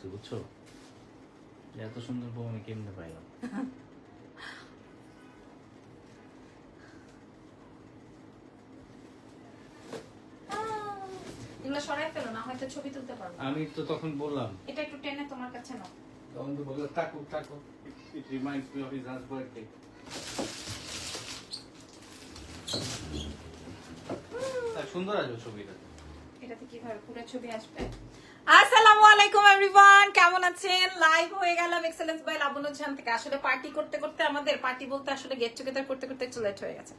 করছি বুঝছো, এত সুন্দর বউ আমি কেমনে পাইলাম। এগুলো সরাই ফেলো না, হয়তো ছবি তুলতে পারবো। আমি তো তখন বললাম এটা একটু টেনে তোমার কাছে নাও। তখন তো বললো থাকুক থাকুক, it reminds me of his birthday. সুন্দর আছে ছবিটা। এটাতে কিভাবে পুরো ছবি আসবে? আসসালামু আলাইকুম এভরিওয়ান, কেমন আছেন? লাইভ হয়ে গেলাম এক্সেলেন্স বাই লাবণ্য জাহান থেকে। আসলে পার্টি করতে করতে, আমাদের পার্টি বলতে আসলে গেট টুগেদার করতে করতে একটু লেট হয়ে গেছে।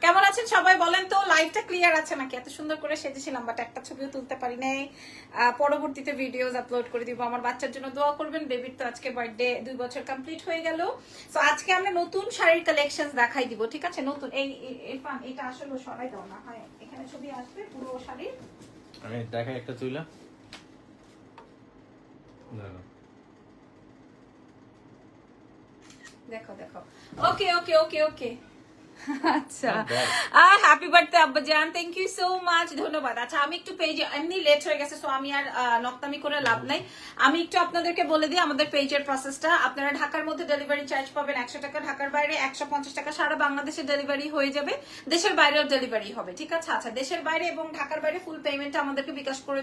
কেমন আছেন সবাই বলেন তো? লাইভটা ক্লিয়ার আছে নাকি? এত সুন্দর করে সেজেছিলাম বাট একটা ছবিও তুলতে পারি নাই। পরবর্তীতে ভিডিওস আপলোড করে দিব। আমার বাচ্চার জন্য দোয়া করবেন, বেবির তো আজকে বার্থডে, 2 বছর কমপ্লিট হয়ে গেল। সো আজকে আমরা নতুন শাড়ির কালেকশনস দেখাই দিব, ঠিক আছে? নতুন এই ইরফান, এটা আসলে সরাই দাও না, হয় এখানে ছবি আসবে পুরো শাড়ির। আমি দেখাই একটা তুইলা দেখো দেখো, ওকে ওকে ওকে ওকে, আচ্ছা। হ্যাপি বার্থডে আব্বাজান, থ্যাংক ইউ সো মাচ, ধন্যবাদ। আচ্ছা আমি একটু পেজে এমনি লেট হয়ে গেছে, সো আমি আর নকতামি করে লাভ নাই। আমি একটু আপনাদেরকে বলে দিই আমাদের পেজের প্রসেসটা। আপনারা ঢাকার মধ্যে ডেলিভারি চার্জ পাবেন 100 টাকা, ঢাকার বাইরে 150 টাকা। সারা বাংলাদেশে ডেলিভারি হয়ে যাবে, দেশের বাইরেও ডেলিভারি হবে, ঠিক আছে? আচ্ছা দেশের বাইরে এবং ঢাকার বাইরে ফুল পেমেন্ট আমাদেরকে বিকাশ করে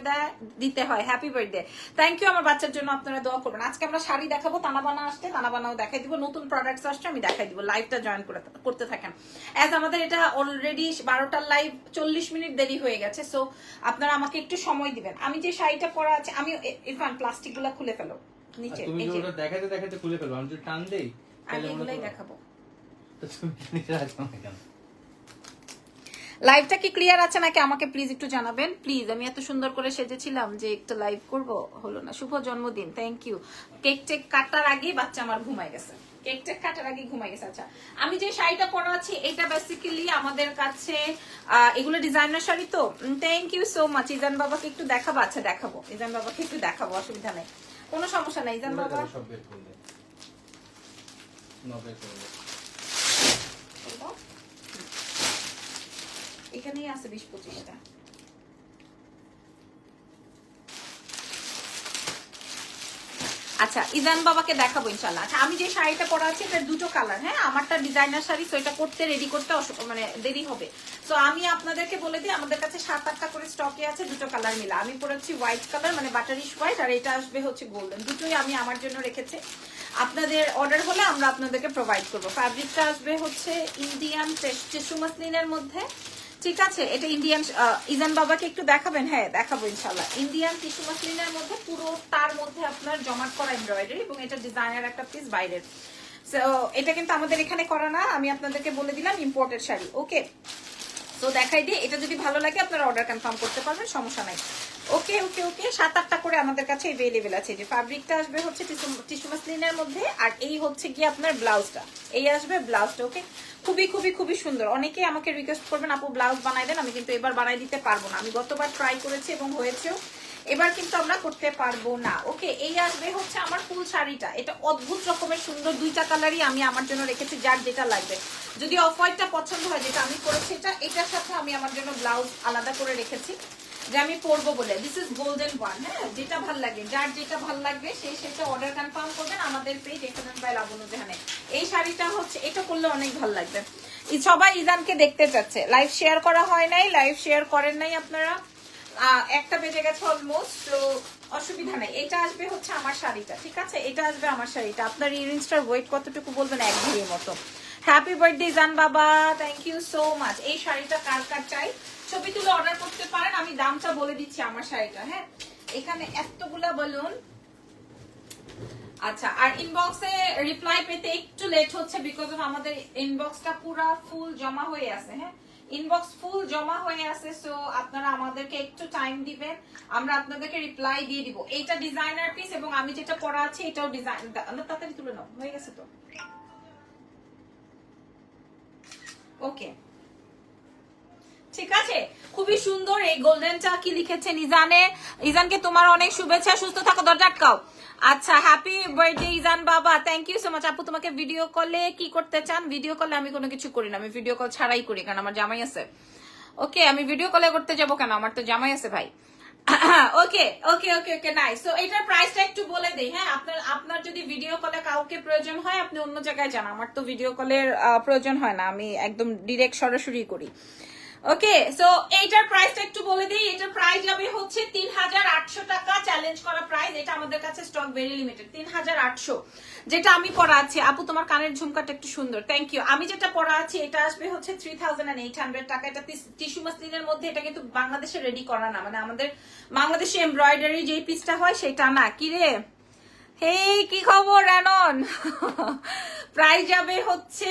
দিতে হয়। Happy birthday, thank you. আমার বাচ্চার জন্য আপনারা দোয়া করবেন। আজকে আমরা শাড়ি দেখাবো, তানাবানা আসছে, তানাবানাও দেখাই দিব, নতুন প্রোডাক্টস আসছে আমি দেখাই দিব। লাইভটা জয়েন করতে থাকেন। অ্যাজ আমাদের এটা অলরেডি 12টার লাইভ, 40 মিনিট দেরি হয়ে গেছে, সো আপনারা আমাকে একটু সময় দিবেন। আমি যে শাড়িটা পরা আছে, আমি ইরফান প্লাস্টিক গুলা খুলে ফেলো নিচে, তুমি যে ওটা দেখাতে দেখাতে খুলে ফেলবো, আমি যদি টান দেই আমি এগুলাই দেখাবো। তো তুমি নিচে রাখো না কেন? লাইভটা কি ক্লিয়ার আছে নাকি আমাকে প্লিজ একটু জানাবেন প্লিজ। আমি এত সুন্দর করে সেজেছিলাম যে একটু লাইভ করব, হলো না। শুভ জন্মদিন, থ্যাংক ইউ। কেক টেক কাটার আগে বাচ্চা আমার ঘুমাই গেছে, কেক টেক কাটার আগে ঘুমাই গেছে। আচ্ছা আমি যে শাড়িটা পরা আছি এটা বেসিক্যালি আমাদের কাছে এগুলো ডিজাইনার শাড়ি তো। Thank you so much. Izan বাবাকে একটু দেখাবো? আচ্ছা দেখাবো, ইজান বাবাকে একটু দেখাবো, অসুবিধা নেই, কোনো সমস্যা নাই। ইজান বাবা সব বের করলে নবে করলে এখানেই আছে 20-25টা। আচ্ছা ইজান বাবাকে দেখাবো ইনশাল্লাহ। আচ্ছা আমি যে শাড়িটা পরা আছি এটা দুটো কালার, হ্যাঁ আমারটা ডিজাইনার শাড়ি, তো এটা করতে রেডি করতে মানে দেরি হবে। তো আমি আপনাদেরকে বলে দিই আমাদের কাছে 7-8টা করে স্টকে আছে, দুটো কালার মিলা। আমি পরেছি হোয়াইট কালার, মানে বাটারিশ হোয়াইট, আর এটা আসবে হচ্ছে গোল্ডেন। দুটোই আমি আমার জন্য রেখেছি, আপনাদের অর্ডার হলে আমরা আপনাদেরকে প্রোভাইড করবো। ফ্যাব্রিকটা আসবে হচ্ছে ইন্ডিয়ান টিস্যু মাসলিনের মধ্যে, ঠিক আছে? এটা ইন্ডিয়ান। ইজান বাবাকে একটু দেখাবেন? হ্যাঁ দেখাবো ইনশাল্লাহ। ইন্ডিয়ান টিস্যু মাসলিনের মধ্যে পুরো তার মধ্যে আপনার জমাট করা এমব্রয়ডারি, এবং এটা ডিজাইনার একটা পিস বাইরের। সো এটা কিন্তু আমাদের এখানে করা না, আমি আপনাদেরকে বলে দিলাম ইম্পোর্টেড শাড়ি। ওকে তো দেখাই দিই, এটা যদি ভালো লাগে আপনারা অর্ডার কনফার্ম করতে পারবেন, সমস্যা নাই। ওকে ওকে ওকে, 7-8টা করে আমাদের কাছে অ্যাভেলেবেল আছে। যে ফ্যাব্রিকটা আসবে হচ্ছে টিস্যু মাসলিনের মধ্যে, আর এই হচ্ছে কি আপনার ব্লাউজটা, এই আসবে ব্লাউজটা। ওকে খুবই খুবই খুবই সুন্দর। অনেকেই আমাকে রিকোয়েস্ট করবেন আপু ব্লাউজ বানাই দেন, আমি কিন্তু এবার বানাই দিতে পারবো না। আমি গতবার ট্রাই করেছি এবং হয়েছেও, এবার কিন্তু আমরা করতে পারবো না। ওকে এই আসবে হচ্ছে আমার ফুল শাড়িটা, এটা অদ্ভুত রকমের সুন্দর, 2টা কালারই আমি আমার জন্য রেখেছি, যার যেটা লাগবে। যদি অফ হোয়াইটটা পছন্দ হয়, যেটা আমি করেছি এটা, এটার সাথে আমি আমার জন্য ব্লাউজ আলাদা করে রেখেছি যে আমি পরবো বলে। দিস ইজ গোল্ডেন ওয়ান, হ্যাঁ যেটা ভাল লাগে, যার যেটা ভাল লাগবে সেই সেটা অর্ডার কনফার্ম করবেন আমাদের পেজ এক্সেলেন্স বাই লাবণ্য জাহানে। এই শাড়িটা হচ্ছে, এটা করলে অনেক ভাল লাগবে। সবাই ইজানকে দেখতে চাচ্ছে, লাইভ শেয়ার করা হয় নাই, লাইভ শেয়ার করেন নাই আপনারা। 1টা বেজে গেছে অলমোস্ট, তো অসুবিধা নেই। এটা আসবে হচ্ছে আমার শাড়িটা, ঠিক আছে? এটা আসবে আমার শাড়িটা। আপনার ইয়ারিংসটার ওয়েট কতটুকু বলবেন? 1 ভরির মতো। হ্যাপি বার্থডে জান বাবা, থ্যাংক ইউ সো মাচ। এই শাড়িটা কার কার চাই ছবি তুলে অর্ডার করতে পারেন, আমি দামটা বলে দিচ্ছি আমার শাড়িটা। হ্যাঁ এখানে এতগুলা বলুন। আচ্ছা আর ইনবক্সে রিপ্লাই পেতে একটু লেট হচ্ছে, বিকজ অফ আমাদের ইনবক্সটা পুরা ফুল জমা হয়ে আছে। হ্যাঁ ইনবক্স ফুল জমা হয়ে আছে, সো আপনারা আমাদেরকে একটু টাইম দিবেন, আমরা আপনাদেরকে রিপ্লাই দিয়ে দিব। এইটা ডিজাইনার পিস, এবং আমি যেটা পরা আছি এটাও ডিজাইন। তাড়াতাড়ি তুলে নাও, হয়ে গেছে তো। ওকে ঠিক আছে, খুবই সুন্দর। এই গোল্ডেনটা কি লিখেছেন ইজানে? ইজানকে তোমার অনেক শুভেচ্ছা, সুস্থ থাকো, দরজা আটকাও। আচ্ছা হ্যাপি বার্থডে ইজান বাবা, থ্যাংক ইউ সো মাচ। আপু তোমাকে ভিডিও কলে কি করতে চান? ভিডিও কলে আমি কোনো কিছু করি না, আমি ভিডিও কল ছাড়াই করি, কারণ আমার জামাই আছে। ওকে আমি ভিডিও কলে করতে যাবো কেন, আমার তো জামাই আছে ভাই। ওকে ওকে ওকে ওকে নাইস। সো এটার প্রাইসটা একটু বলে দেই। হ্যাঁ, আপনার যদি ভিডিও কলে কাউকে প্রয়োজন হয় আপনি অন্য জায়গায় যান, আমার তো ভিডিও কলের প্রয়োজন হয় না, আমি একদম ডিরেক্ট সরাসরি করি। ওকে, সো এইটার প্রাইসটা একটু বলে দিই। এটার প্রাইস যাবে হচ্ছে 3800 টাকা, চ্যালেঞ্জ করা প্রাইস। এটা আমাদের কাছে স্টক ভেরি লিমিটেড, 3800। যেটা আমি পরা আছি, আপু তোমার কানের ঝুমকাটা একটু সুন্দর, থ্যাংক ইউ। আমি যেটা পরা আছি এটা আসবে হচ্ছে 3800 টাকা। এটা টিস্যু মাসলিনের মধ্যে, এটা কিন্তু বাংলাদেশে রেডি করা না, মানে আমাদের বাংলাদেশে এমব্রয়ডারি যেই পিসটা হয় সেটা না। কি রে, হেই কি খবর রানন? প্রাইস যাবে হচ্ছে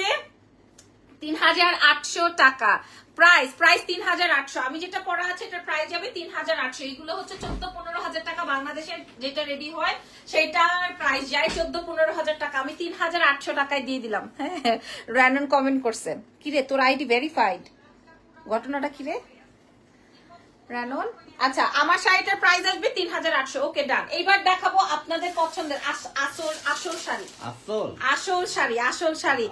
3800 টাকা। প্রাইস 3800। আমি যেটা পড়া আছে এটার প্রাইস যাবে 3800। এগুলো হচ্ছে 14-15 হাজার টাকা বাংলাদেশের যেটা রেডি হয় সেটার প্রাইস যায় 14-15 হাজার টাকা। আমি 3800 টাকায় দিয়ে দিলাম। হ্যাঁ, র্যান্ডম কমেন্ট করছেন। কিরে তোর আইডি ভেরিফাইড, ঘটনাটা কিরে রানন? আচ্ছা, আমার শাড়িটার প্রাইস আসবে 3800। ওকে ডান। এইবার দেখাবো আপনাদের পছন্দের আসল শাড়ি। আসল শাড়ি।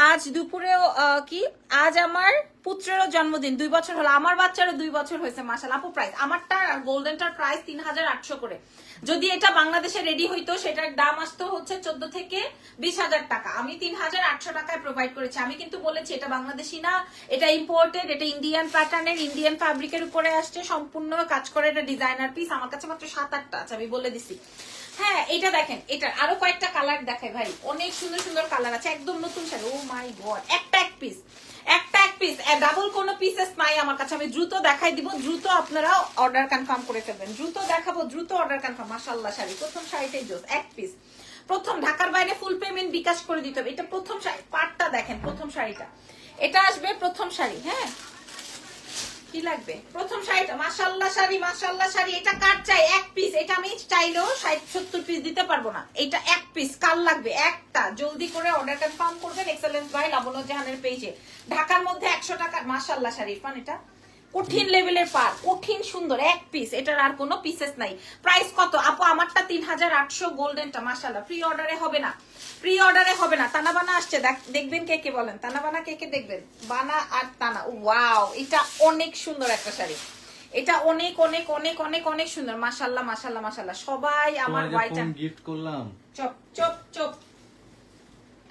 আজ দুপুরেও কি, আজ আমার পুত্রেরও জন্মদিন, 2 বছর হলো, আমার বাচ্চারও 2 বছর হয়েছে মাশাআল্লাহ। আপু প্রাইস আমারটা আর গোল্ডেনটার প্রাইস 3800 করে। যদি এটা বাংলাদেশে রেডি হইতো সেটার দাম আসতো হচ্ছে 14 থেকে 20,000 টাকা। আমি 3800 টাকায় প্রোভাইড করেছি। আমি কিন্তু বলেছি এটা বাংলাদেশি না, এটা ইম্পোর্টেড, এটা ইন্ডিয়ান প্যাটার্নের, ইন্ডিয়ান ফ্যাব্রিকের উপরে আসছে, সম্পূর্ণ কাজ করে, এটা ডিজাইনার পিস। আমার কাছে মাত্র 7-8টা আছে, আমি বলে দিছি। হ্যাঁ, এটা দেখেন, এটা আরো কয়েকটা কালার দেখাই ভাই, অনেক সুন্দর সুন্দর কালার আছে, একদম নতুন শাড়ি। ও মাই গড, একটা এক পিস, ডাবল কোনো পিসেস নাই আমার কাছে। আমি দ্রুত দেখাই দিব, দ্রুত আপনারা অর্ডার কনফার্ম করে ফেলবেন। দ্রুত দেখাবো, দ্রুত অর্ডার কনফার্ম। মাশাআল্লাহ শাড়ি, প্রথম শাড়িটাই জোস, এক পিস। প্রথম, ঢাকার বাইরে ফুল পেমেন্ট বিকাশ করে দিতে হবে। এটা প্রথম শাড়ি, পাটটা দেখেন, প্রথম শাড়িটা এটা আসবে, প্রথম শাড়ি। হ্যাঁ, কি লাগবে প্রথম শাড়িটা? মাশাআল্লাহ শাড়ি। এটা কার চাই? এক পিস। এটা আমি চাইলেও 60-70 পিস দিতে পারবো না, এটা এক পিস। কার লাগবে? একটা, জলদি করে অর্ডার কনফার্ম করবেন এক্সেলেন্স বাই লাবণ্য জাহানের পেজে। ঢাকার মধ্যে 100 টাকা। মাশাআল্লাহ শাড়ি ইরফান, এটা কঠিন লেভেলের পার, কঠিন সুন্দর, এক পিস। এটার আর কোনো পিসেস নাই। প্রাইস কত আপু? আমারটা 3800, গোল্ডেনটা মাশাআল্লাহ। প্রি অর্ডারে হবে না, তানা বানা আসছে, দেখবেন কে কে বলেন, তানা বানা কে কে দেখবেন, বানা আর তানা। ওয়াও, এটা অনেক সুন্দর একটা শাড়ি, এটা অনেক অনেক অনেক অনেক অনেক সুন্দর। মাশাআল্লাহ। সবাই আমার ওয়াইটা গিফট করলাম। চপ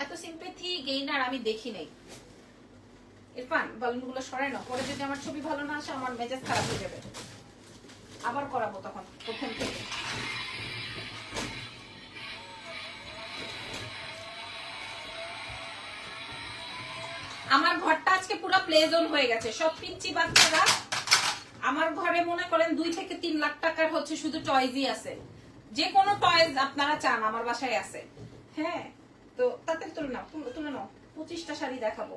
এত সিম্পেথি গেইনার আমি দেখি নাই। ইরফান, বালুনগুলো সরাই না, পরে যদি আমার ছবি ভালো না আসে আমার মেজাজ খারাপ হয়ে যাবে। আবার করাবো তখন প্রথম থেকে। আমার ঘরটা আজকে পুরো প্লে জোন হয়ে গেছে। সব পিচ্চি বাচ্চারা আমার ঘরে মনে করেন 2 থেকে 3 লাখ টাকার হচ্ছে শুধু টয়জই আছে। যে কোনো টয়েজ আপনারা চান আমার বাসায় আছে। হ্যাঁ, তো তাতে তুলে নাও 25টা শাড়ি দেখাবো।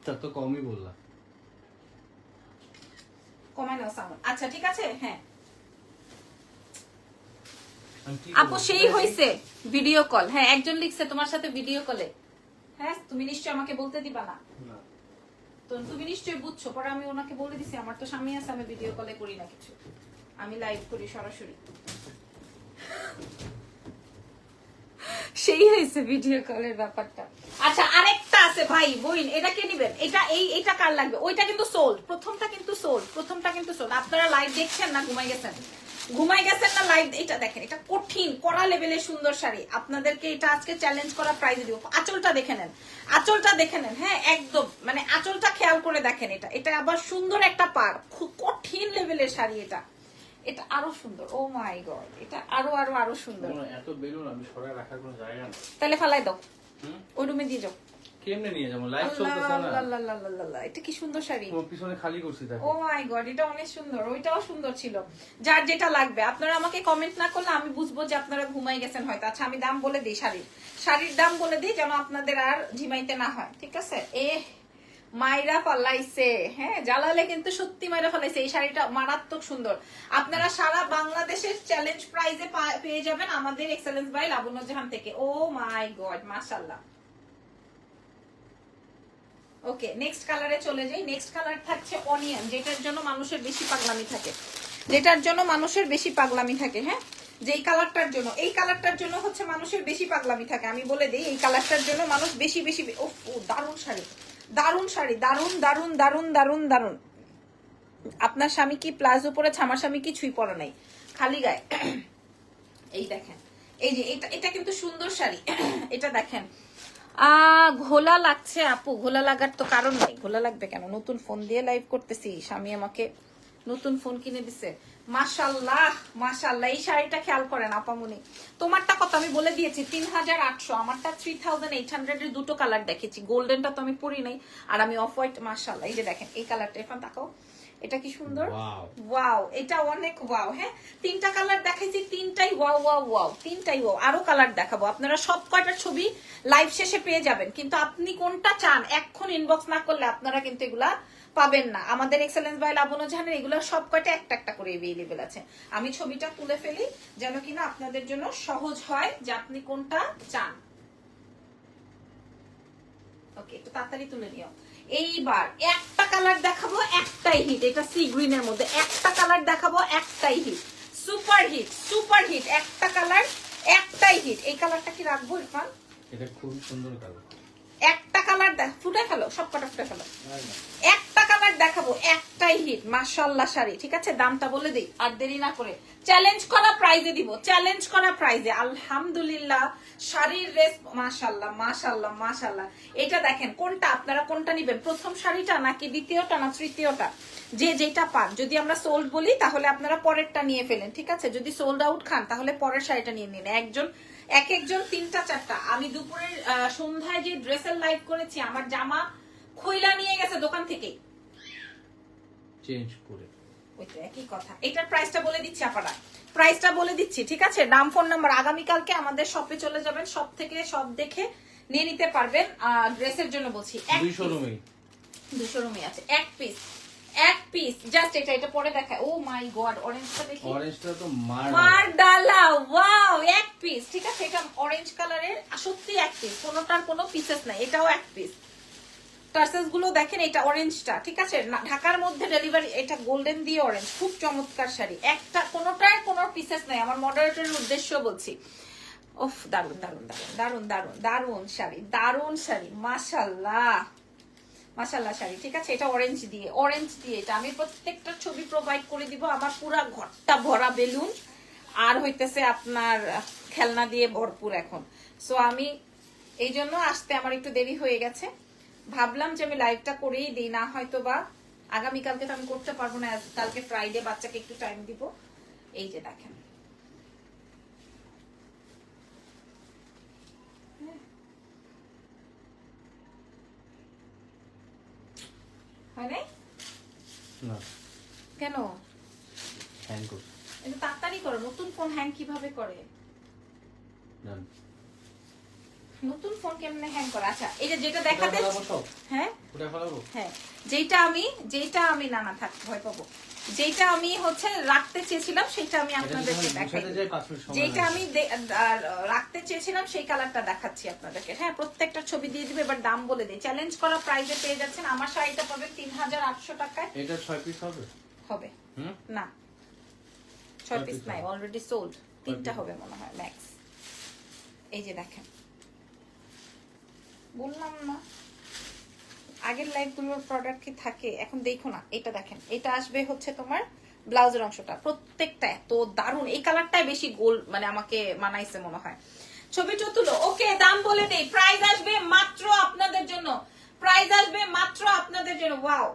তা তো কমই বললা, কমাই নাও সাউন্ড। আচ্ছা ঠিক আছে। হ্যাঁ আপু, সেই হইছে ভিডিও কল। হ্যাঁ, একজন লিখছে তোমার সাথে ভিডিও কলে। হ্যাঁ, তুমি নিশ্চয়ই আমাকে বলতে দিবা না, তো তুমি নিশ্চয়ই বুঝছো। পরে আমি ওনাকে বলে দিছি আমার তো স্বামী আছে, আমি ভিডিও কলে করি না কিছু, আমি লাইভ করি সরাসরি। সেই হয়েছে ভিডিও কলের ব্যাপারটা। আচ্ছা, আরেকটা আছে ভাই বইন, এটা কে নিবেন? এটা কার লাগবে? ওইটা কিন্তু সোল্ড, প্রথমটা কিন্তু সোল্ড। আপনারা লাইভ দেখছেন না ঘুমাই গেছেন না লাইভ? এটা দেখেন, এটা কঠিন কড়া লেভেলের সুন্দর শাড়ি। আপনাদেরকে এটা আজকে চ্যালেঞ্জ করা প্রাইজ দিব। আঁচলটা দেখে নেন। হ্যাঁ, একদম মানে আঁচলটা খেয়াল করে দেখেন। এটা আবার সুন্দর একটা পার, খুব কঠিন লেভেলের শাড়ি। এটা আরো সুন্দর। ও মাই গড, এটা আরো সুন্দর। এত বেলুন আমি সরাই রাখার কোনো জায়গা নেই। তাহলে ফালাই দাও, ওই রুমে দিয়ে যাও। কেমনে নিয়ে যাবো? লাইভ চলতেছে না। আল্লাহ, এটা কি সুন্দর শাড়ি। তোমার পিছনে খালি করছি দেখো। ও মাই গড, এটা অনেক সুন্দর। ওইটাও সুন্দর ছিল। যার যেটা লাগবে আপনারা আমাকে কমেন্ট না করলে আমি বুঝবো যে আপনারা ঘুমাই গেছেন হয়তো। আচ্ছা, আমি দাম বলে দিই, শাড়ির দাম বলে দিই যেন আপনাদের আর ঝিমাইতে না হয়। ঠিক আছে? মাইরা ফলাইছে। হ্যাঁ, জ্বালালে কিন্তু সত্যি মাইরা ফলাইছে। এই শাড়িটা মারাত্মক সুন্দর। আপনারা সারা বাংলাদেশের চ্যালেঞ্জ প্রাইজে পেয়ে যাবেন আমাদের এক্সেলেন্স বাই লাবণ্য জাহান থেকে। ও মাই গড, মাশাআল্লাহ। ওকে, নেক্সট কালারে চলে যাই। নেক্সট কালার থাকছে অনিয়ন, যেটার জন্য মানুষের বেশি পাগলামি থাকে। হ্যাঁ, যেই কালারটার জন্য, এই কালারটার জন্য হচ্ছে মানুষের বেশি পাগলামি থাকে। আমি বলে দিই, এই কালারটার জন্য মানুষ বেশি দারুণ শাড়ি, দারুণ। আপনার স্বামী কি প্লাজো পরেছে, আমার স্বামী কিছুই পরে নাই, খালি গায়ে। এই দেখেন, এই যে এটা কিন্তু সুন্দর শাড়ি। এটা দেখেন, ঘোলা লাগছে আপু, ঘোলা লাগার তো কারণ নেই, ঘোলা লাগবে কেন? নতুন ফোন দিয়ে লাইভ করতেছি, স্বামী আমাকে নতুন ফোন কিনে দিছে। মাশাল্লাহ মাশাল্লাহ, এই শাড়িটা খেয়াল করেন আপামনি। তোমারটা কত আমি বলে দিয়েছি, 3800, আমারটা 3800 এর দুটো কালার দেখেছি, গোল্ডেনটা তো আমি পরি নাই, আর আমি অফ হোয়াইট। মাশাল্লাহ, এই যে দেখেন এই কালারটা, এখন তাকাও, এটা কি সুন্দর, ওয়াও, এটা অনেক ওয়াও। হ্যাঁ, তিনটা কালার দেখাইছি, তিনটাই ওয়াও ওয়াও ওয়াও, তিনটাই ওয়াও। আরো কালার দেখাবো, আপনারা সব কয়টার ছবি লাইভ শেষে পেয়ে যাবেন, কিন্তু আপনি কোনটা চান এখন ইনবক্স না করলে আপনারা কিন্তু এগুলা পাবেন না। আমাদের এক্সেলেন্স বাই লাবণ্য জাহানের এগুলো সব কয়টা একটা একটা করে এভেলেবেল আছে। আমি ছবিটা তুলে ফেলি যেন কিনা আপনাদের জন্য সহজ হয় যে আপনি কোনটা চান। ওকে, একটু তাড়াতাড়ি তুলে নিও। এইবার একটা কালার দেখাবো, একটাই হিট, এটা সি গ্রিনের মধ্যে একটা কালার দেখাবো, একটাই hit, super hit super hit, একটা কালার একটাই হিট। এই কালারটা কি রাখবো ইরফান? এটা খুব সুন্দর কালার। একটা কালার ফুটে ফেলো, সব কটা ফুটে ফেলো। একটা কালার দেখাবো, একটাই হিট, মাশাআল্লাহ শাড়ি। ঠিক আছে, দামটা বলে দিই আর দেরি না করে, চ্যালেঞ্জ করা প্রাইজে দিব, চ্যালেঞ্জ করা প্রাইজে। আলহামদুলিল্লাহ, শাড়ির রেস মাশাআল্লাহ মাশাআল্লাহ মাশাআল্লাহ। এটা দেখেন, কোনটা আপনারা কোনটা নেবেন, প্রথম শাড়িটা নাকি দ্বিতীয়টা না তৃতীয়টা, যে যেটা পান। যদি আমরা সোল্ড বলি তাহলে আপনারা পরেরটা নিয়ে ফেলেন, ঠিক আছে? যদি সোল্ড আউট খান তাহলে পরের শাড়িটা নিয়ে নিন। এক একজন তিনটা চারটা। আমি দুপুরের সন্ধ্যায় যে ড্রেসের লাইভ করেছি, আমার জামা খইলা নিয়ে গেছে দোকান থেকে চেঞ্জ করে। ওইটা একই কথা। এটার প্রাইসটা বলে দিচ্ছি আপনারা, প্রাইসটা বলে দিচ্ছি, ঠিক আছে? নাম, ফোন নাম্বার। আগামীকালকে আমাদের শপে চলে যাবেন, শপ থেকে সব দেখে নিয়ে নিতে পারবেন। ড্রেসের জন্য বলছি, 200 রুমে আছে, এক পিস জাস্ট। এটা পরে দেখায়। ও মাই গড, অরেঞ্জটা দেখি, অরেঞ্জটা তো মারডালা, ওয়াও, এক পিস। ঠিক আছে, এটা অরেঞ্জ কালারের, সত্যি এক পিস, কোনোটার কোনো পিসেস নাই, এটাও এক পিস। টার্সেস গুলো দেখেন, এটা অরেঞ্জটা, ঠিক আছে? ঢাকার মধ্যে ডেলিভারি, এটা গোল্ডেন দিয়ে অরেঞ্জ, খুব চমৎকার শাড়ি, একটা কোনোটার কোনো পিসেস নাই। আমার মডারেটরের উদ্দেশ্য বলছি। ওফ, দারুন দারুন দারুন দারুন দারুন দারুন শাড়ি, দারুন শাড়ি, মাশাআল্লাহ মাশাআল্লাহ শাড়ি। ঠিক আছে, এটা অরেঞ্জ দিয়ে এটা আমি প্রত্যেকটা ছবি প্রোভাইড করে দিব। আমার পুরা ঘরটা ভরা বেলুন আর হইতেছে আপনার খেলনা দিয়ে ভরপুর এখন। সো আমি এই জন্য আসতে আমার একটু দেরি হয়ে গেছে, ভাবলাম যে আমি লাইভটা করেই দিই, না হয়তো বা আগামীকালকে তো আমি করতে পারবো না, কালকে ফ্রাইডে, বাচ্চাকে একটু টাইম দিব। এই যে দেখেন, হয় নাই না কেন? হ্যাং করছে, এটা তাড়াতাড়ি করো। নতুন ফোন হ্যাং কিভাবে করে? জান নতুন ফোন কেমনে হ্যাং করে? আচ্ছা, এই যে যেটা দেখাতে, হ্যাঁ হ্যাঁ, যেটা আমি না না থাক, ভয় পাবো। যেটা আমি হচ্ছে রাখতে চেয়েছিলাম সেটা আমি আপনাদেরকে দেখাই, যেটা আমি রাখতে চেয়েছিলাম সেই কালারটা দেখাচ্ছি আপনাদেরকে। হ্যাঁ, প্রত্যেকটা ছবি দিয়ে দিবে। এবার দাম বলে দিই, চ্যালেঞ্জ করা প্রাইজে পেয়ে যাচ্ছেন। আমার শাড়িটা পাবে 3800 টাকায়। এটা 6 পিস হবে না, 6 পিস নাই, অলরেডি সোল্ড। 3টা হবে মনে হয় ম্যাক্স। এই যে দেখেন, বললাম না আগের লাইভ গুলোর প্রোডাক্ট কি থাকে, এখন দেখো না। এটা দেখেন, এটা আসবে হচ্ছে তোমার ব্লাউজের অংশটা, প্রত্যেকটা এত দারুন। এই কালারটাই বেশি গোল্ড, মানে আমাকে মানাইছে মনে হয়। ছবিটা তুলো। ওকে, দাম বলে দেই, প্রাইস আসবে মাত্র আপনাদের জন্য, প্রাইস আসবে মাত্র আপনাদের জন্য, ওয়াও,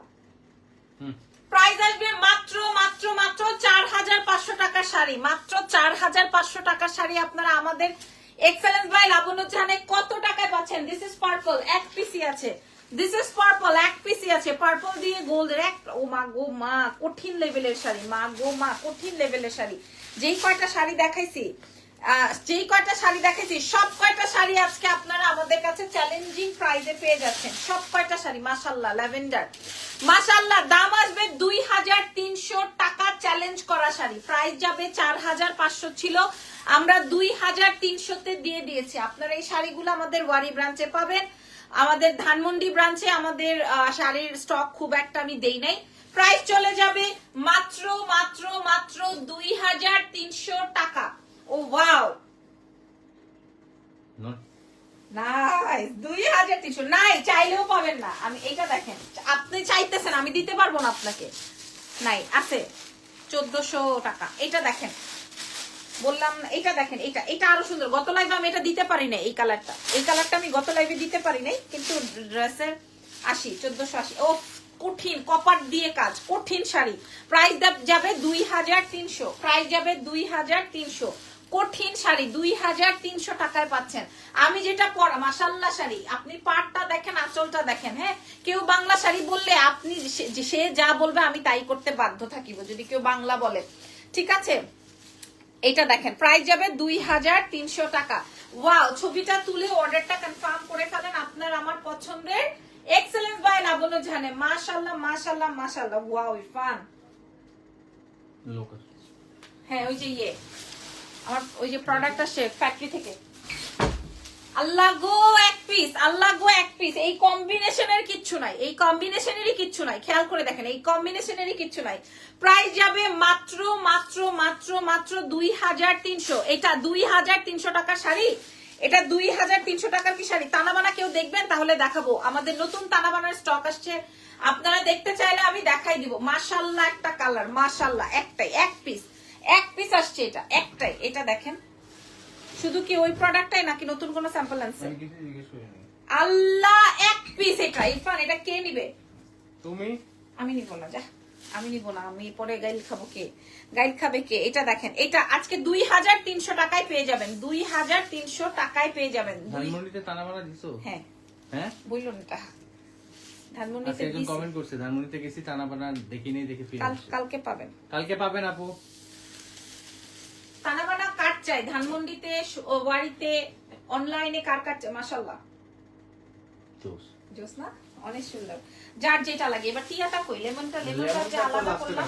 প্রাইস আসবে মাত্র মাত্র মাত্র 4500 টাকার শাড়ি, মাত্র 4500 টাকার শাড়ি আপনারা আমাদের এক্সেলেন্স বাই লাবণ্য জাহানে কত টাকায় পাচ্ছেন? দিস ইজ পার্পল, এক পিসি আছে। দিস ইজ পার্পল, এক পিসি আছে, পার্পল দিয়ে গোল্ডের এক। ও মা গো মা, কঠিন লেভেলের শাড়ি, মা গো মা, কঠিন লেভেলের শাড়ি। যেই কয়টা শাড়ি দেখাইছি সব কয়টা শাড়ি আজকে আপনারা আমাদের কাছে চ্যালেঞ্জিং প্রাইজে পেয়ে যাচ্ছেন, সব কয়টা শাড়ি। মাশাআল্লাহ, ল্যাভেন্ডার, মাশাআল্লাহ। দাম আসবে 2300 টাকা, চ্যালেঞ্জ করা শাড়ি। প্রাইস যাবে 4500 ছিল, আমরা 2300-তে দিয়ে দিয়েছি। আপনারা এই শাড়িগুলো আমাদের ওয়ারি ব্রাঞ্চে পাবেন, আমাদের ধানমন্ডি ব্রাঞ্চে আমাদের শাড়ির স্টক খুব একটা আমি দেই নাই। প্রাইস চলে যাবে মাত্র মাত্র মাত্র 2300 টাকা। ও ওয়াও, নাইস, 2300 নাই, চাইলেও পাবেন না। আমি এটা দেখেন, আপনি চাইতেছেন, আমি দিতে পারবো না আপনাকে। নাই, আছে 1400 টাকা। এটা দেখেন, বললাম এটা দেখেন, এটা আরো সুন্দর। গত লাইভে আমি এটা দিতে পারি নাই, এই কালারটা আমি গত লাইভে দিতে পারি নাই, কিন্তু ড্রেসের 1480। ও কঠিন কপার দিয়ে কাজ, কঠিন শাড়ি। প্রাইস যাবে 2300, প্রাইস যাবে 2300। কঠিন শাড়ি 2300 টাকায় পাচ্ছেন। আমি যেটা পরা মাশাআল্লাহ শাড়ি, আপনি পাড়টা দেখেন, আঁচলটা দেখেন। হ্যাঁ, কেউ বাংলা শাড়ি বললে আপনি সে যা বলবে আমি তাই করতে বাধ্য থাকিব যদি কেউ বাংলা বলে, ঠিক আছে? এটা দেখেন, প্রাইস যাবে 2300 টাকা। ওয়াও, ছবিটা তুলে অর্ডারটা কনফার্ম করে ফেলেন আপনার আমার পছন্দের এক্সেলেন্স বাই লাবণ্য জাহানে। মাশাআল্লাহ মাশাআল্লাহ মাশাআল্লাহ। ওয়াও ইরফান, হ্যাঁ ওই যে আমার ওই যে প্রোডাক্ট আসছে ফ্যাক্টরি থেকে। আল্লাহ গো এক পিস, আল্লাহ গো এক পিস। এই কম্বিনেশনের কিচ্ছু নাই, এই কম্বিনেশনেরই কিচ্ছু নাই। খেয়াল করে দেখেন, এই কম্বিনেশনেরই কিচ্ছু নাই। প্রাইস যাবে মাত্র মাত্র মাত্র মাত্র 2300। এটা 2300 টাকার শাড়ি, এটা 2300 টাকার কি শাড়ি? তানাবানা কেউ দেখবেন? তাহলে দেখাবো। আমাদের নতুন তানাবানার স্টক আসছে, আপনারা দেখতে চাইলে আমি দেখাই দিব। মাশাআল্লাহ একটা কালার, মাশাআল্লাহ একটাই, এক পিস আসছে, এটা একটাই। এটা দেখেন, শুধু কি ওই প্রোডাক্টটাই নাকি নতুন কোন স্যাম্পল আনছে? আল্লাহ এক পিস। এটা ইরফান, এটা কে নিবে? তুমি। আমি নিব না, যা আমি নিব না। আমি পরে গাইল খাবো, কে গাইল খাবে কে? এটা দেখেন, এটা আজকে 2300 টাকায় পেয়ে যাবেন, 2300 টাকায় পেয়ে যাবেন। ধানমন্ডিতে তানাবানা দিছো? হ্যাঁ হ্যাঁ, বললাম এটা ধানমন্ডিতে একজন কমেন্ট করছে ধানমন্ডিতে গেছি তানাবানা দেখিনি, দেখে ফিরে আসছি। কালকে পাবেন, কালকে পাবেন আপু। তানাবানা কাট চাই ধানমন্ডিতে, বাড়িতে, অনলাইনে কার কাট চাই? মাশাআল্লাহ জোস, জোস না? অনেক সুন্দর। যার যেটা লাগে। এবার টিয়াটা কই? লেমনটা যে আলাদা করলাম,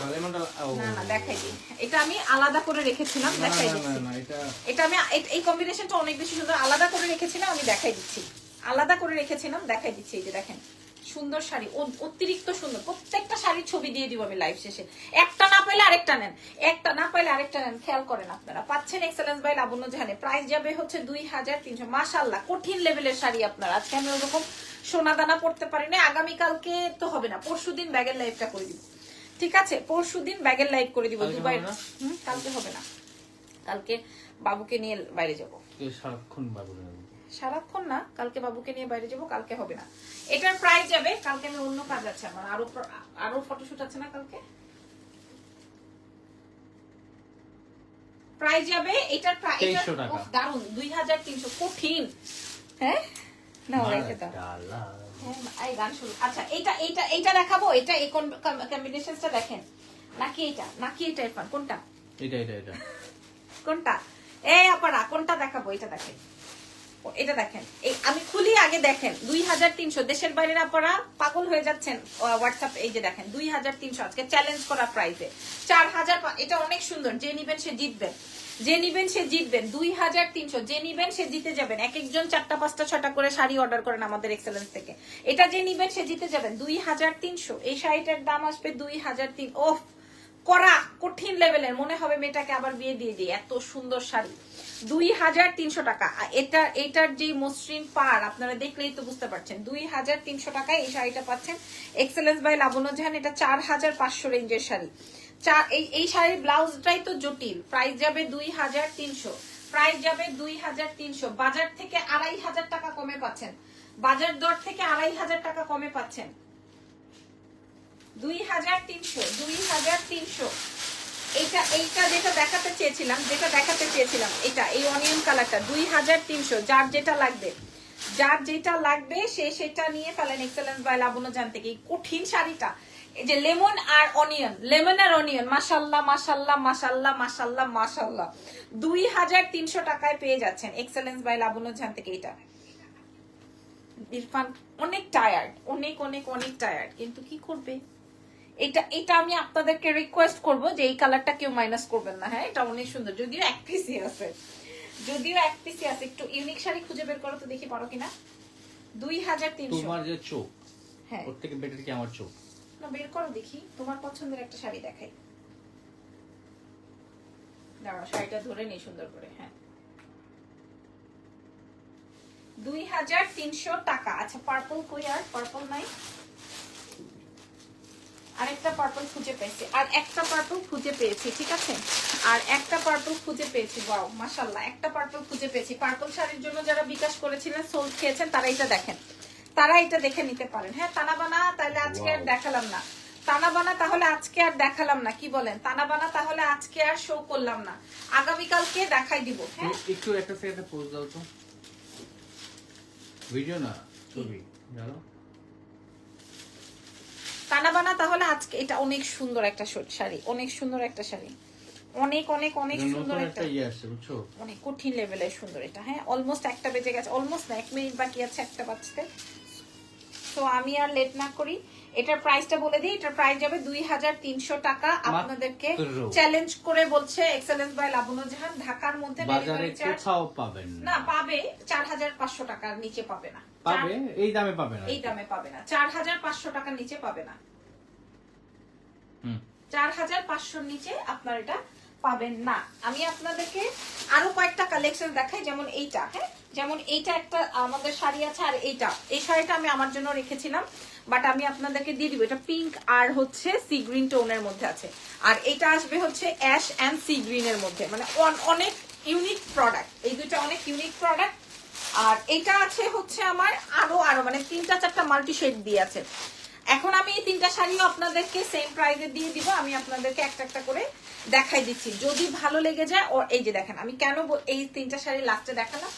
না না দেখাই দিই। এটা আমি আলাদা করে রেখেছিলাম, দেখাই দিচ্ছি। এটা আমি এই কম্বিনেশনটা অনেক বেশি সুন্দর, আলাদা করে রেখেছিলাম, আমি দেখাই দিচ্ছি। আলাদা করে রেখেছিলাম, দেখাই দিচ্ছি। এই যে দেখেন, সুন্দর শাড়ি, অতিরিক্ত সুন্দর। প্রত্যেকটা শাড়ির ছবি দিয়ে দিব আমি লাইভ শেষে। একটা না পাইলে আরেকটা নেন, একটা না পাইলে আরেকটা নেন। খেয়াল করেন আপনারা, পাচ্ছেন এক্সেলেন্স বাই লাবণ্য জাহানে। প্রাইস যাবে হচ্ছে 2300। মাশাআল্লাহ কঠিন লেভেলের শাড়ি আপনারা। আজকে আমি ওরকম সোনা দানা পড়তে পারি না। আগামীকালকে তো হবে না, পরশুদিন ব্যাগের লাইভটা করে দিব, ঠিক আছে? পরশুদিন ব্যাগের লাইভ করে দিব। দুবাই কালকে হবে না, কালকে বাবুকে নিয়ে বাইরে যাবো। সারাক্ষণ না, কালকে বাবুকে নিয়ে বাইরে যাবো, কালকে হবে না। এটার প্রাইস যাবে, কালকে আমি অন্য কাজ আছে আমার, আরো ফটোশুট আছে না কালকে। প্রাইস যাবে এটার দারুন 2300। কঠিন, হ্যাঁ না এটা এই গান শুরু। আচ্ছা এইটা দেখাবো। এটা এই কম্বিনেশনটা দেখেন, নাকি এটা ইরফান? কোনটা এটা কোনটা? এই আপনারা কোনটা দেখাবো? এটা দেখেন, এটা দেখেন। এই আমি খুলি, আগে দেখেন 2300। দেশের বাইরের আপনারা পাগল হয়ে যাচ্ছেন হোয়াটসঅ্যাপ। এই যে দেখেন 2300 আজকে চ্যালেঞ্জ করা প্রাইসে 4000। এটা অনেক সুন্দর, যে নিবেন সে জিতবেন, যে নিবেন সে জিতবেন। 2300, যে নিবেন সে জিতে যাবেন। এক একজন 4টা 5টা 6টা করে শাড়ি অর্ডার করেন আমাদের এক্সেলেন্স থেকে। এটা যে নিবেন সে জিতে যাবেন। 2300। এই শাড়িটার দাম আসবে 2300। ওফ, করা কঠিন লেভেলের। মনে হবে মেয়েটাকে আবার বিয়ে দিয়ে দিই, এত সুন্দর শাড়ি। 2300 টাকা। এটার যে মসৃণ পাড় আপনারা দেখলেই তো বুঝতে পারছেন। 2300 টাকায় এই শাড়িটা পাচ্ছেন এক্সেলেন্স বাই লাবণ্য জাহান। এটা 4500 রেঞ্জের শাড়ি। এই শাড়ির ব্লাউজটাই তো জটিল। প্রাইস যাবে 2300, প্রাইস যাবে 2300। বাজার থেকে 2500 টাকা কমে পাচ্ছেন, বাজার দর থেকে 2500 টাকা কমে পাচ্ছেন। 2300। এইটা যেটা দেখাতে চেয়েছিলাম, এটা এই অনিয়ন কালারটা 2300। যার যেটা লাগবে সে সেটা নিয়ে ফেলেন এক্সেলেন্স বাই লাবণ্য জাহান থেকে। এই কঠিন শাড়িটা, এই যে লেমন আর অনিয়ন, মাশাআল্লাহ মাশাআল্লাহ মাশাআল্লাহ মাশাআল্লাহ মাশাআল্লাহ। 2300 টাকায় পেয়ে যাচ্ছেন এক্সেলেন্স বাই লাবণ্য জাহান থেকে। এটা ইরফান অনেক টায়ার্ড, অনেক টায়ার্ড, কিন্তু কি করবে? এটা আমি আপনাদেরকে রিকোয়েস্ট করব যে এই কালারটা কেউ মাইনাস করবেন না। হ্যাঁ, এটা অনেক সুন্দর, যদিও এক পিসই আছে, একটু ইউনিক শাড়ি খুঁজে বের করো তো, দেখি পারো কিনা। 2300। তোমার যে চোখ, হ্যাঁ ওর থেকে বেটার কি আমার চোখ? না, বের করো দেখি, তোমার পছন্দের একটা শাড়ি দেখাই। দাঁড়াও, শাড়িটা ধরে নেই সুন্দর করে। হ্যাঁ, 2300 টাকা। আচ্ছা পার্পল কই? আর পার্পল নাই, আরেকটা পার্পল খুঁজে পেয়েছি, আর একটা পার্পল খুঁজে পেয়েছি, ঠিক আছে, আর একটা পার্পল খুঁজে পেয়েছি। ওয়াও মাশাআল্লাহ, একটা পার্পল খুঁজে পেয়েছি। পার্পল শাড়ির জন্য যারা বিকাশ করেছিলেন, সোল খেয়েছেন, তারা এটা দেখেন, তারা এটা দেখে নিতে পারেন। হ্যাঁ তানাবানা, তাহলে আজকে আর দেখালাম না তানাবানা, তাহলে আজকে আর দেখালাম না, কি বলেন তানাবানা, তাহলে আজকে আর শো করলাম না, আগামীকালকে দেখাই দিব। হ্যাঁ একটু একটা সেকেন্ড পোজ দাও তো, ভিডিও না ছবি জানো। তানাবানা, তাহলে আজকে এটা অনেক সুন্দর একটা শাড়ি, অনেক সুন্দর একটা শাড়ি, অনেক অনেক অনেক সুন্দর একটা ইয়ে আসছে বুঝছো, অনেক কঠিন লেভেলের সুন্দর এটা। হ্যাঁ অলমোস্ট একটা বেজে গেছে, অলমোস্ট না 1 মিনিট বাকি আছে একটা বাজতে। তো আমি আর লেট না করি, এটার প্রাইসটা বলে দিই। এটার প্রাইস যাবে 2300 টাকা। আপনাদেরকে চ্যালেঞ্জ করে বলছে এক্সেলেন্স বাই লাবণ্য জাহান, ঢাকার মধ্যে বাজারে কোথাও পাবেন না, পাবে 4500 টাকার নিচে পাবে না, পাবে এই দামে পাবে না, এই দামে পাবে না, 4500 টাকার নিচে পাবে না, 4500 নিচে আপনার এটা পাবেন না। আমি আপনাদেরকে আরো কয়েকটা কালেকশন দেখাই, যেমন এইটা। হ্যাঁ যেমন এইটা একটা আমাদের শাড়ি আছে, আর এইটা, এই শাড়িটা আমি আমার জন্য রেখেছিলাম, বাট আমি আপনাদেরকে দিয়ে দিব। এটা পিঙ্ক আর হচ্ছে সি গ্রিন টোনের মধ্যে আছে, আর এটা আসবে হচ্ছে অ্যাশ এন্ড সি গ্রিন এর মধ্যে, মানে অনেক ইউনিক প্রোডাক্ট, এই দুটো অনেক ইউনিক প্রোডাক্ট। আর এটা আছে হচ্ছে আমার আরো মানে 3-4টা মাল্টি শেড দিয়ে আছে। এখন আমি এই 3টা শাড়িও আপনাদেরকে সেম প্রাইসে দিয়ে দিব। আমি আপনাদেরকে একটা একটা করে দেখাই দিচ্ছি, যদি ভালো লেগে যায়। ও এই যে দেখেন, আমি কেন এই 3টা শাড়ি লাস্টে দেখালাম,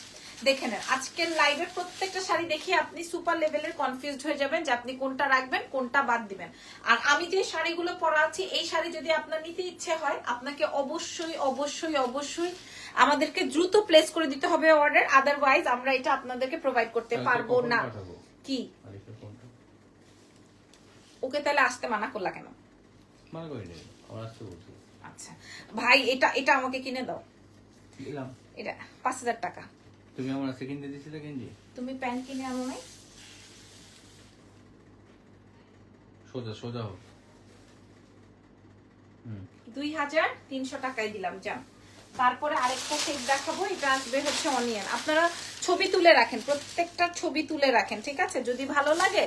দেখে নেন। আজকের লাইভের প্রত্যেকটা শাড়ি দেখে আপনি সুপার লেভেলের কনফিউজড হয়ে যাবেন যে আপনি কোনটা রাখবেন কোনটা বাদ দিবেন। আর আমি যে শাড়িগুলো পরা আছি, এই শাড়ি যদি আপনার নিতে ইচ্ছে হয়, আপনাকে অবশ্যই অবশ্যই অবশ্যই আমাদেরকে দ্রুত প্লেস করে দিতে হবে অর্ডার, আদারওয়াইজ আমরা এটা আপনাদেরকে প্রোভাইড করতে পারবো না। কি ওকে তাহলে আসতে মানা করলা কেন? মানা করিনি, আমার আসতে বলছি। আচ্ছা ভাই, এটা এটা আমাকে কিনে দাও, দিলাম। এটা 5000 টাকা। তুমি আমার কাছে কিনতে দিছিলে গেঞ্জি, তুমি প্যান্ট কিনে আনো নাই? সোজা সোজা হোক। 2300 টাকায় দিলাম যান। তারপরে আরেকটা শেড দেখাবো, এটা আসবে হচ্ছে অনিয়ন। আপনারা ছবি তুলে রাখেন, প্রত্যেকটা ছবি তুলে রাখেন, ঠিক আছে? যদি ভালো লাগে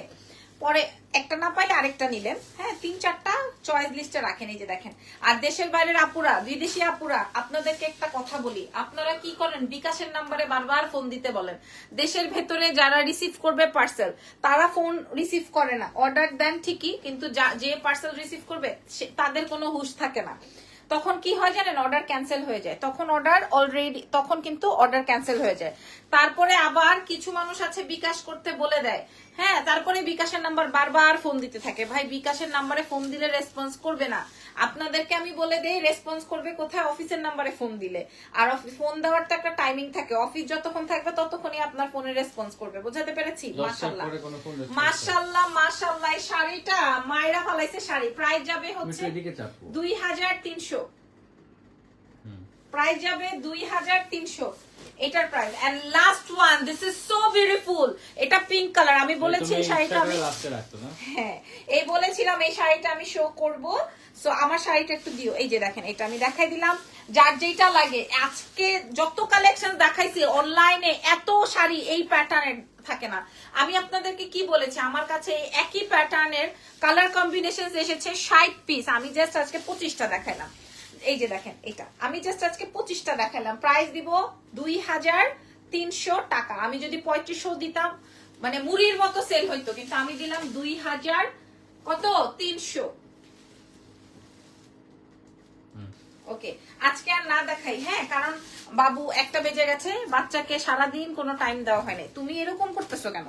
পরে একটা না পাইলে আরেকটা নিলেন। হ্যাঁ 3-4টা চয়েস লিস্টে রাখেন। এই যে দেখেন। আর দেশের বাইরের আপুরা, বিদেশি আপুরা, আপনাদেরকে একটা কথা বলি, আপনারা কি করেন, বিকাশের নাম্বারে বারবার ফোন দিতে বলেন। দেশের ভেতরে যারা রিসিভ করবে পার্সেল, তারা ফোন রিসিভ করে না। অর্ডার দেন ঠিকই, কিন্তু যে পার্সেল রিসিভ করবে তাদের কোনো হুঁশ থাকে না। তখন কি হয় জানেন, অর্ডার ক্যান্সেল হয়ে যায়। তখন কিন্তু অর্ডার ক্যান্সেল হয়ে যায়। তারপরে আবার কিছু মানুষ আছে বিকাশ করতে বলে দেয়, হ্যাঁ, তারপরে বিকাশের নাম্বার বারবার ফোন দিতে থাকে। ভাই বিকাশের নাম্বারে ফোন দিলে রেসপন্স করবে না। আপনাদেরকে আমি বলে দেই, রেসপন্স করবে কোথায়, অফিসের নাম্বারে ফোন দিলে। আর ফোন দেওয়ার তো একটা টাইমিং থাকে, অফিস যতক্ষণ থাকবে ততক্ষণই আপনার ফোনে রেসপন্স করবে। বুঝাতে পেরেছি? মাশাআল্লাহ মাশাআল্লাহ মাশাআল্লাহ। এই শাড়িটা মায়েরা ফালাইছে শাড়ি, প্রাইস যাবে হচ্ছে 2300, প্রাইস যাবে 2300 এটার price. And last one, this is so beautiful. এটা পিঙ্ক কালার। আমি বলেছি এই শাড়িটা আমি হ্যাঁ এই বলেছিলাম এই শাড়িটা আমি শো করব। সো আমার শাড়িটা একটু দিও। এই যে দেখেন, এটা আমি দেখাই দিলাম, যার যেটা লাগে। আজকে যত কালেকশন দেখাইছি অনলাইনে, এত শাড়ি এই প্যাটার্নের থাকে না। আমি আপনাদেরকে কি বলেছি, আমার কাছে একই প্যাটার্নের কালার কম্বিনেশন এসেছে 60 পিস। আমি জাস্ট আজকে 25টা দেখাইলাম। এই যে দেখেন, এটা আমি জাস্ট আজকে 25টা দেখালাম। প্রাইস দিব 2300 টাকা। আমি যদি 3500 দিতাম মানে মুড়ির মতো সেল হইতো, কিন্তু আমি দিলাম 2300। ওকে, আজকে আর না দেখাই, হ্যাঁ, কারণ বাবু একটা বেজে গেছে, বাচ্চাকে সারাদিন কোনো টাইম দেওয়া হয়নি। তুমি এরকম করতেছো কেন?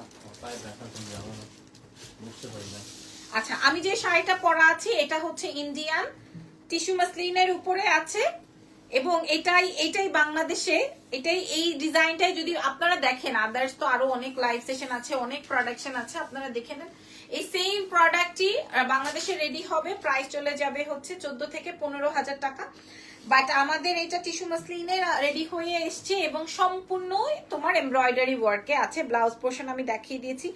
আচ্ছা, আমি যে শাড়িটা পরা আছি এটা হচ্ছে ইন্ডিয়ান টিস্যু মাসলিনের উপরে আছে, এবং এটাই বাংলাদেশে, এই ডিজাইনটাই যদি আপনারা দেখেন, আদার্স তো আরো অনেক লাইভ সেশন আছে, অনেক প্রোডাকশন আছে, আপনারা দেখে নেন। এই সেম প্রোডাক্টটি বাংলাদেশে রেডি হবে, প্রাইস চলে যাবে হচ্ছে 14 থেকে 15,000 টাকা। বাট আমাদের এটা টিস্যু মাসলিনের রেডি হয়ে এসছে, এবং সম্পূর্ণ তোমার এমব্রয়ডারি ওয়ার্কে আছে। ব্লাউজ পোর্শন আমি দেখিয়ে দিয়েছি।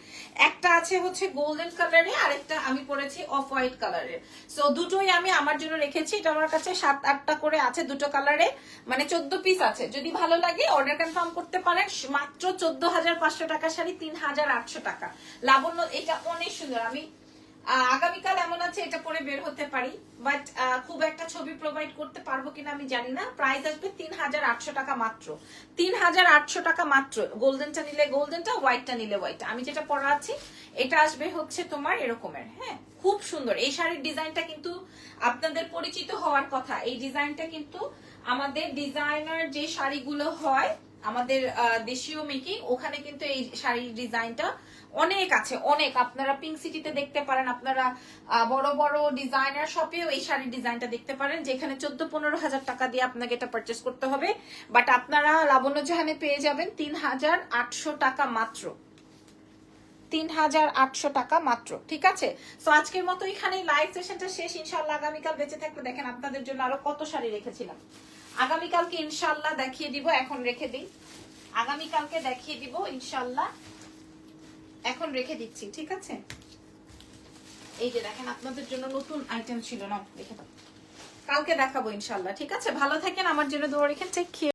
একটা আছে হচ্ছে গোল্ডেন কালারে, আর একটা আমি পরেছি অফ হোয়াইট কালারের। সো দুটোই আমি আমার জন্য রেখেছি। এটা আমার কাছে 7-8টা করে আছে, দুটো কালারে, মানে 14 পিস আছে। যদি ভালো লাগে অর্ডার কনফার্ম করতে পারেন। মাত্র 14,500 টাকা শাড়ি 3,800 টাকা। লাবণ্য, এটা অনেক সুন্দর। আমি আগামীকাল এমন আছে এটা পরে বের হতে পারি, বাট খুব একটা ছবি প্রোভাইড করতে পারবো কিনা আমি জানি না। প্রাইস আসবে 3800 টাকা মাত্র, 3800 টাকা মাত্র। গোল্ডেনটা নিলে গোল্ডেনটা, হোয়াইটটা নিলে হোয়াইটটা। আমি যেটা পরা আছি এটা আসবে হচ্ছে তোমার এরকমের, হ্যাঁ খুব সুন্দর। এই শাড়ির ডিজাইনটা কিন্তু আপনাদের পরিচিত হওয়ার কথা। এই ডিজাইনটা কিন্তু আমাদের ডিজাইনার যে শাড়িগুলো হয় আমাদের দেশীয় মেকিং, ওখানে কিন্তু এই শাড়ির ডিজাইনটা অনেক আছে, অনেক। আপনারা পিঙ্ক সিটিতে দেখতে পারেন, আপনারা বড় বড় ডিজাইনার শপেও এই শাড়ির ডিজাইনটা দেখতে পারেন, যেখানে 14-15 হাজার টাকা দিয়ে আপনাকে এটা পারচেস করতে হবে। বাট আপনারা লাবণ্য জাহানে পেয়ে যাবেন 3800 টাকা মাত্র, 3800 টাকা মাত্র, ঠিক আছে। তো আজকের মতো এখানে লাইভ সেশনটা শেষ। ইনশাআল্লাহ আগামীকাল বেঁচে থাকলে দেখেন আপনাদের জন্য আরো কত শাড়ি রেখেছিলাম। আগামীকালকে ইনশাআল্লাহ দেখিয়ে দিব, এখন রেখে দিই। আগামীকালকে দেখিয়ে দিব ইনশাআল্লাহ, এখন রেখে দিচ্ছি, ঠিক আছে। এই যে দেখেন আপনাদের জন্য নতুন আইটেম ছিল, না রেখে দাও, কালকে দেখাবো ইনশাআল্লাহ, ঠিক আছে। ভালো থাকেন, আমার জন্য দোয়া রাখেন, টেক কেয়ার।